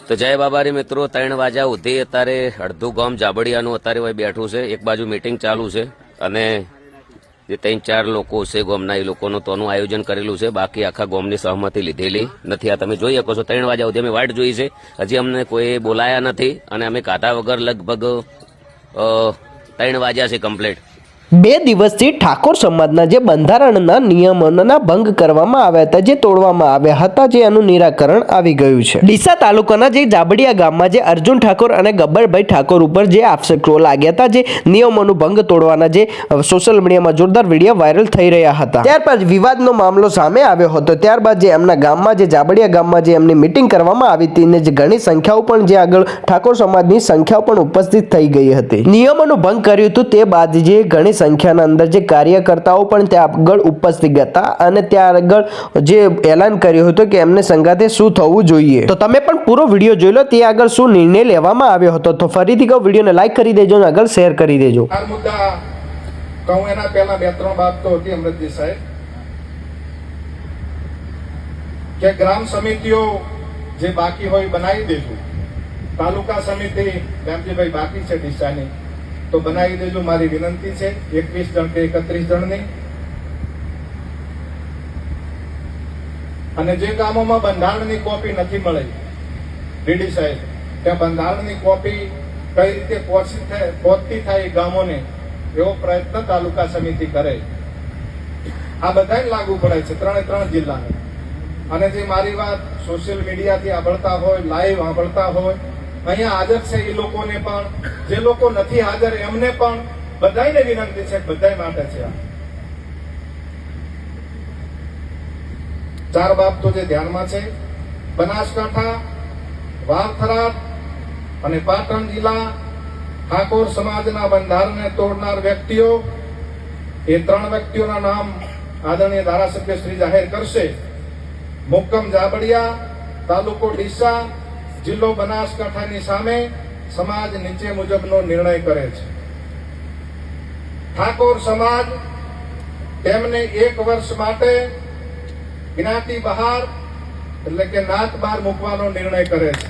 તો જય બાબારી મિત્રો 3 વાગ્યા સુધી અત્યારે અડધું ગામ જાબડિયાનું અત્યારે હોય બેઠું છે। એક બાજુ મીટિંગ ચાલુ છે અને જે 3-4 લોકો છે ગામના એ લોકોનું તોનું આયોજન કરેલું છે। બાકી આખા ગામની સહમતિ લીધેલી નથી। આ તમે જોઈ શકો છો 3 વાગ્યા સુધી અમે વાટ જોઈ છે, હજી અમને કોઈ બોલાયા નથી અને અમે કાઢા વગર લગભગ 3 વાગ્યા છે કમ્પ્લીટ। 2 દિવસથી ઠાકોર સમાજના જે બંધારણના નિયમોના ભંગ કરવામાં આવ્યા હતા, જે તોડવામાં આવ્યા હતા, જે એનું નિરાકરણ આવી ગયું છે। ડીસા તાલુકાના જે જાબડિયા ગામમાં જે અર્જુન ઠાકોર અને ગબ્બરભાઈ ઠાકોર ઉપર જે આક્ષેપો લાગ્યા હતા, જે નિયમોનું ભંગ તોડવાના જે સોશિયલ મીડિયામાં જોરદાર વિડીયો વાયરલ થઈ રહ્યા હતા, ત્યારબાદ વિવાદનો મામલો સામે આવ્યો હતો। ત્યારબાદ જે એમના ગામમાં જે જાબડિયા ગામમાં જે એમની મીટિંગ કરવામાં આવી હતી ને જે ઘણી સંખ્યાઓ પણ જે આગળ ઠાકોર સમાજની સંખ્યાઓ પણ ઉપસ્થિત થઈ ગઈ હતી। નિયમોનું ભંગ કર્યું હતું તે બાદ જે ઘણી સંખ્યાના અંદર જે કાર્યકર્તાઓ પણ ત્યાં આગળ ઉપસ્થિત હતા અને ત્યાં આગળ જે એલાન કર્યું હતું કે એમને સંગાતે શું થવું જોઈએ। તો તમે પણ પૂરો વિડીયો જોઈ લો, ત્યાં આગળ શું નિર્ણય લેવામાં આવ્યો હતો। તો ફરીથી કહું, વિડીયોને લાઈક કરી દેજો અને આગળ શેર કરી દેજો। આ મુદ્દા કહું એના પહેલા 2-3 બાબત તો હતી અમૃતજી સાહેબ, કે ગ્રામ સમિતિઓ જે બાકી હોય બનાવી દેજો। તાલુકા સમિતિ ગામજીભાઈ બાકી છે ડીસાની, તો બનાવી દેજો, મારી વિનંતી છે। 21 જણ કે 31 જણની। અને જે ગામોમાં બંધારણની કોપી નથી મળી ડીડી સાહેબ, ત્યાં બંધારણની કોપી કઈ રીતે પહોંચતી થાય ગામોને, એવો પ્રયત્ન તાલુકા સમિતિ કરે। આ બધાને લાગુ પડે છે 3 જિલ્લાને। અને જે મારી વાત સોશિયલ મીડિયાથી સાંભળતા હોય, લાઈવ સાંભળતા હોય, અહીંયા હાજર છે એ લોકોને પણ, જે લોકો નથી હાજર એમને પણ બધાને વિનંતી છે, બધા માટે છે। 4 બાબતો જે ધ્યાનમાં છે, બનાસકાંઠા, વાવથરાદ અને પાટણ જિલ્લા ઠાકોર સમાજના બંધારણને તોડનાર વ્યક્તિઓ, એ 3 વ્યક્તિઓના નામ આદરણીય ધારાસભ્ય શ્રી જાહેર કરશે। મુક્કમ જાબડિયા, તાલુકો ડીસા, જિલ્લો બનાસકાંઠાની સામે સમાજ નીચે મુજબનો નિર્ણય કરે છે। ઠાકોર સમાજ તેમને 1 વર્ષ માટે જ્ઞાતિ બહાર એટલે કે નાત બહાર મૂકવાનો નિર્ણય કરે છે।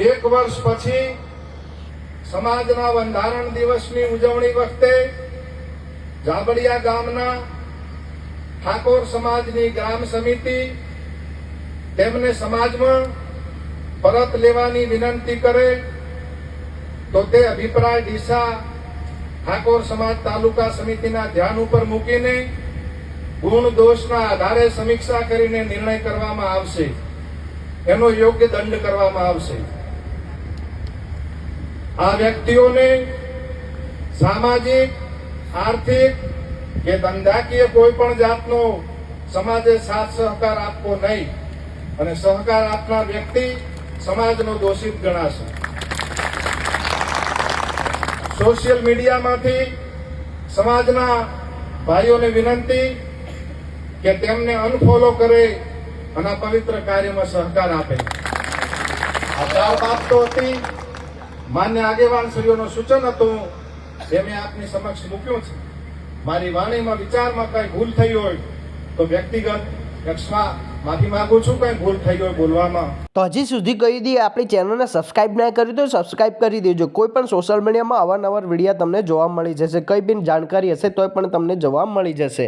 1 વર્ષ પછી સમાજના બંધારણ દિવસની ઉજવણી વખતે જાબડિયા ગામના ઠાકોર સમાજની ગ્રામ સમિતિ તેમને સમાજમાં પરત લેવાની વિનંતી કરે, તો તે અભિપ્રાય ડીસા ઠાકોર સમાજ તાલુકા સમિતિના ધ્યાન ઉપર મૂકીને ગુણ દોષના આધારે સમીક્ષા કરીને નિર્ણય કરવામાં આવશે, એનો યોગ્ય દંડ કરવામાં આવશે। આ વ્યક્તિઓને સામાજિક, આર્થિક કે ધંધાકીય કોઈ પણ જાતનો સમાજે સાથ સહકાર આપવો નહીં, અને સહકાર આપનાર વ્યક્તિ સમાજનો દોષિત ગણાશે। સોશિયલ મીડિયામાંથી સમાજના ભાઈઓને વિનંતી કે તેમને અનફોલો કરે અને પવિત્ર કાર્યમાં સહકાર આપે। આ 4 બાબતો હતી, માન્ય આગેવાનશ્રીઓનું સૂચન હતું, એ મેં આપની સમક્ષ મૂક્યું છે। મારી વાણીમાં, વિચારમાં કઈ ભૂલ થઈ હોય તો વ્યક્તિગત માફી માંગુ છું, કઈ ભૂલ થઈ હોય બોલવામાં। તો હજી સુધી કહી દઈએ, આપણી ચેનલને સબસ્ક્રાઇબ ના કરી તો સબસ્ક્રાઇબ કરી દેજો। કોઈ પણ સોશિયલ મીડિયામાં અવારનવાર વિડીયો તમને જોવા મળી જશે, કઈ બી જાણકારી હશે તોય પણ તમને જોવા મળી જશે।